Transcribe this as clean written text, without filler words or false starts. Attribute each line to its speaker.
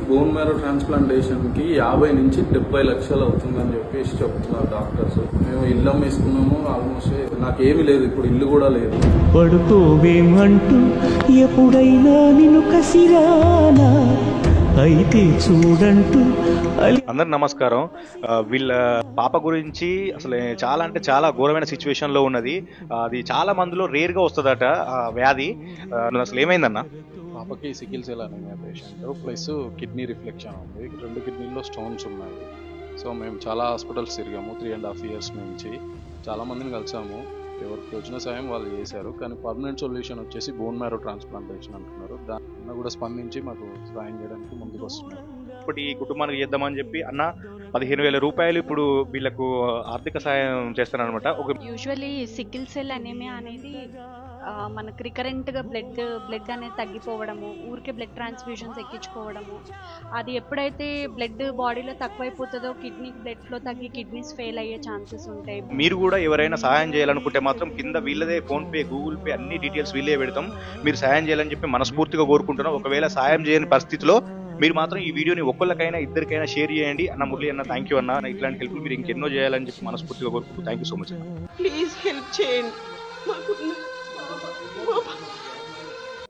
Speaker 1: Bone marrow ట్రాన్స్ప్లాంటేషన్కి 50 నుంచి 70 లక్షలు అవుతుందని చెప్పేసి చెప్తున్నారు డాక్టర్స్. మేము ఇల్లు అమ్మేసుకున్నాము, ఆల్మోస్ట్ నాకేమీ లేదు, ఇప్పుడు ఇల్లు కూడా లేదు.
Speaker 2: పడుకోవేమంటూ ఎప్పుడైనా నిన్ను కసిరానా అయితే చూడంటూ.
Speaker 3: అందరికి నమస్కారం. వీళ్ళ పాప గురించి అసలు చాలా అంటే చాలా ఘోరమైన సిచ్యువేషన్ లో ఉన్నది. అది చాలా మందిలో రేర్ గా వస్తుందట వ్యాధి. అసలు ఏమైందన్న?
Speaker 1: పాపకి సికిల్ సెల్ అనే పేషెంట్ ప్లస్ కిడ్నీ రిఫ్లెక్షన్ ఉంది, 2 కిడ్నీల్లో స్టోన్స్ ఉన్నాయి. సో మేము చాలా హాస్పిటల్స్ తిరిగాము 3.5 years నుంచి. చాలా మందిని కలిసాము, ఎవరికి వచ్చిన సాయం వాళ్ళు చేశారు. కానీ పర్మనెంట్ సొల్యూషన్ వచ్చేసి బోన్ మ్యారో ట్రాన్స్ప్లాంటేషన్ అంటున్నారు. దాన్ని కూడా స్పందించి మాకు సాయం చేయడానికి ముందుకు వస్తున్నారు.
Speaker 3: ఇప్పుడు ఈ కుటుంబానికి చేద్దామని చెప్పి అన్న 15,000 రూపాయలు ఇప్పుడు వీళ్ళకు ఆర్థిక సాయం చేస్తారనమాట.
Speaker 4: యూజువల్లీ సికిల్ సెల్ అనేమియా అనేది మనకు రికరెంట్గా బ్లడ్ అనేది తగ్గిపోవడము, ఊరికే బ్లడ్ ట్రాన్స్ఫ్యూషన్స్ ఎక్కించుకోవడము, అది ఎప్పుడైతే బ్లడ్ బాడీలో తక్కువైపోతుందో కిడ్నీ బ్లడ్ ఫ్లో తగ్గి కిడ్నీస్ ఫెయిల్ అయ్యే ఛాన్సెస్ ఉంటాయి.
Speaker 3: మీరు కూడా ఎవరైనా సహాయం చేయాలనుకుంటే మాత్రం కింద వీళ్ళదే ఫోన్ పే, గూగుల్ పే అన్ని డీటెయిల్స్ వీళ్ళే పెడతాం. మీరు సాయం చేయాలని చెప్పి మనస్ఫూర్తిగా కోరుకుంటున్నాం. ఒకవేళ సాయం చేయని పరిస్థితిలో మీరు మాత్రం ఈ వీడియోని ఒక్కళ్ళకైనా ఇద్దరికైనా షేర్ చేయండి. అన్న మురళి అన్న, థ్యాంక్ యూ అన్న. ఇట్లాంటి హెల్ప్ మీరు ఇంకెన్నో చేయాలని చెప్పి మనస్ఫూర్తిగా కోరుకుంటూ thank you so much.
Speaker 5: Please help చేయండి.